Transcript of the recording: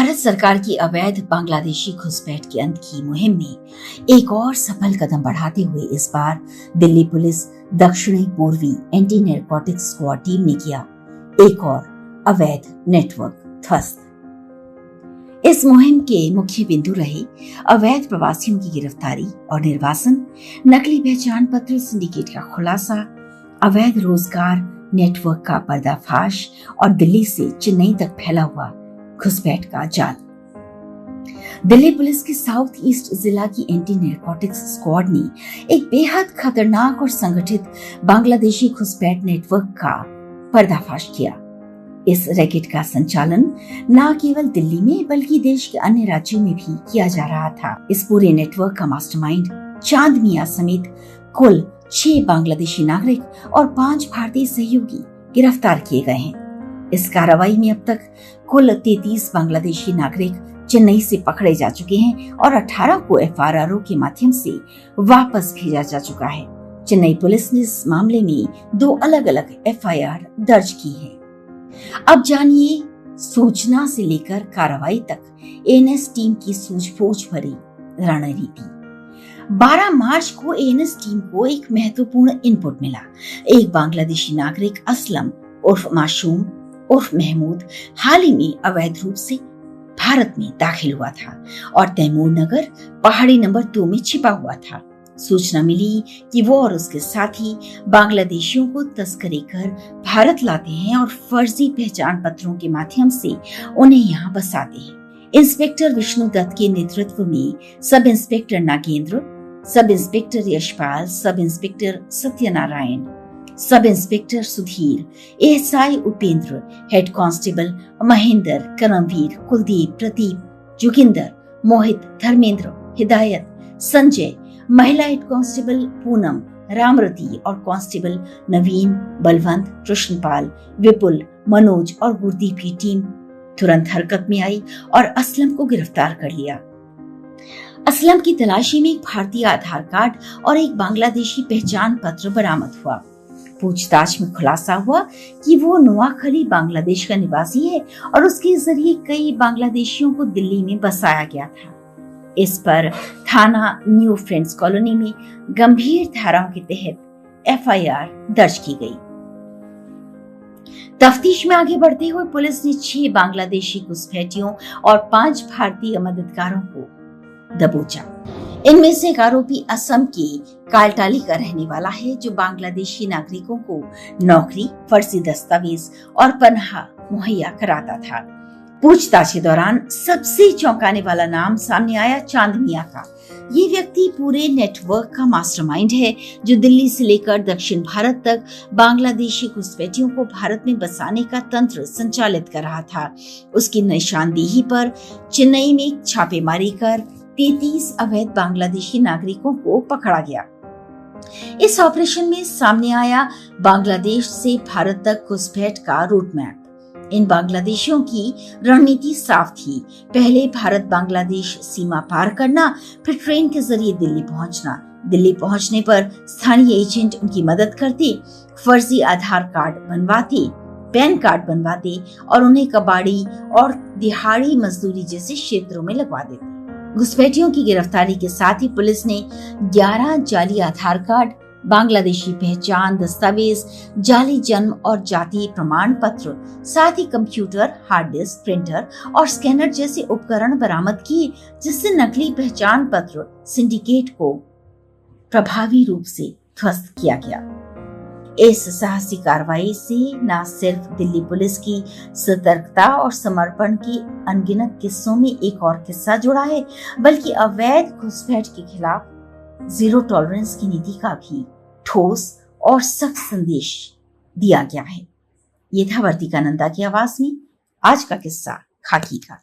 भारत सरकार की अवैध बांग्लादेशी घुसपैठ के अंत की मुहिम में एक और सफल कदम बढ़ाते हुए इस बार दिल्ली पुलिस दक्षिणी पूर्वी एंटी नैरकोटिक्स स्क्वाड टीम ने किया एक और अवैध नेटवर्क ध्वस्त। इस मुहिम के मुख्य बिंदु रहे अवैध प्रवासियों की गिरफ्तारी और निर्वासन, नकली पहचान पत्र सिंडिकेट का खुलासा, अवैध रोजगार नेटवर्क का पर्दाफाश और दिल्ली से चेन्नई तक फैला हुआ घुसपैठ का जाल। दिल्ली पुलिस की साउथ ईस्ट जिला की एंटी नैरकोटिक्स स्क्वाड ने एक बेहद खतरनाक और संगठित बांग्लादेशी घुसपैठ नेटवर्क का पर्दाफाश किया। इस रैकेट का संचालन न केवल दिल्ली में बल्कि देश के अन्य राज्यों में भी किया जा रहा था। इस पूरे नेटवर्क का मास्टरमाइंड चांद मियां समेत कुल 6 बांग्लादेशी नागरिक और 5 भारतीय सहयोगी गिरफ्तार किए गए हैं। इस कार्रवाई में अब तक कुल 33 बांग्लादेशी नागरिक चेन्नई से पकड़े जा चुके हैं और 18 को एफआरआरओ के माध्यम से वापस भेजा जा चुका है। चेन्नई पुलिस ने इस मामले में 2 अलग-अलग एफआईआर दर्ज की है। अब जानिए सूचना से लेकर कार्रवाई तक एएनएस टीम की सूझबूझ भरी रणनीति। 12 मार्च को एएनएस टीम को एक महत्वपूर्ण इनपुट मिला। एक बांग्लादेशी नागरिक असलम उर्फ मासूम उर्फ महमूद हाल ही में अवैध रूप से भारत में दाखिल हुआ था और तैमूर नगर पहाड़ी नंबर 2 में छिपा हुआ था। सूचना मिली कि वो और उसके साथी बांग्लादेशियों को तस्करी कर भारत लाते हैं और फर्जी पहचान पत्रों के माध्यम से उन्हें यहाँ बसाते हैं। इंस्पेक्टर विष्णु दत्त के नेतृत्व में sub inspector Nagendra, sub inspector Yashpal, सब inspector Satyanarayan, sub inspector Sudhir, ASI Upendra, head constable Mahendra, Karamveer, Kuldeep, Pradeep, Joginder, Mohit, Dharmendra, Hidayat, Sanjay, महिला हेड कांस्टेबल पूनम, रामरती और कांस्टेबल नवीन, बलवंत, कृष्णपाल, विपुल, मनोज और गुरदीप की टीम तुरंत हरकत में आई और असलम को गिरफ्तार कर लिया। असलम की तलाशी में एक भारतीय आधार कार्ड और एक बांग्लादेशी पहचान पत्र बरामद हुआ। पूछताछ में खुलासा हुआ कि वो नोआखली बांग्लादेश का निवासी है और उसके जरिए कई बांग्लादेशियों को दिल्ली में बसाया गया था। इस पर थाना न्यू फ्रेंड्स कॉलोनी में गंभीर धाराओं के तहत एफआईआर दर्ज की गई। तफ्तीश में आगे बढ़ते हुए पुलिस ने 6 बांग्लादेशी घुसपैठियों और 5 भारतीय मददगारों को दबोचा। इनमें से एक आरोपी असम की कालटाली का रहने वाला है जो बांग्लादेशी नागरिकों को नौकरी, फर्जी दस्तावेज और पनाह मुहैया कराता था। पूछताछ के दौरान सबसे चौंकाने वाला नाम सामने आया चांद मियां का। ये व्यक्ति पूरे नेटवर्क का मास्टरमाइंड है जो दिल्ली से लेकर दक्षिण भारत तक बांग्लादेशी घुसपैठियों को भारत में बसाने का तंत्र संचालित कर रहा था। उसकी निशानदेही पर चेन्नई में छापेमारी कर 33 अवैध बांग्लादेशी नागरिकों को पकड़ा गया। इस ऑपरेशन में सामने आया बांग्लादेश से भारत तक घुसपैठ का रूट मैप। इन बांग्लादेशियों की रणनीति साफ थी। पहले भारत बांग्लादेश सीमा पार करना, फिर ट्रेन के जरिए दिल्ली पहुंचना। दिल्ली पहुंचने पर स्थानीय एजेंट उनकी मदद करते, फर्जी आधार कार्ड बनवाते, पैन कार्ड बनवाते और उन्हें कबाड़ी और दिहाड़ी मजदूरी जैसे क्षेत्रों में लगवा देते। घुसपैठियों की गिरफ्तारी के साथ ही पुलिस ने 11 जाली आधार कार्ड, बांग्लादेशी पहचान दस्तावेज, जाली जन्म और जाति प्रमाण पत्र, साथ ही कंप्यूटर, हार्ड डिस्क, प्रिंटर और स्कैनर जैसे उपकरण बरामद किए, जिससे नकली पहचान पत्र सिंडिकेट को प्रभावी रूप से ध्वस्त किया गया। इस साहसी कार्रवाई से न सिर्फ दिल्ली पुलिस की सतर्कता और समर्पण की अनगिनत किस्सों में एक और किस्सा जुड़ा है, बल्कि अवैध घुसपैठ के खिलाफ जीरो टॉलरेंस की नीति का भी ठोस और सख्त संदेश दिया गया है। ये था वर्तिका नंदा की आवाज में आज का किस्सा खाकी का।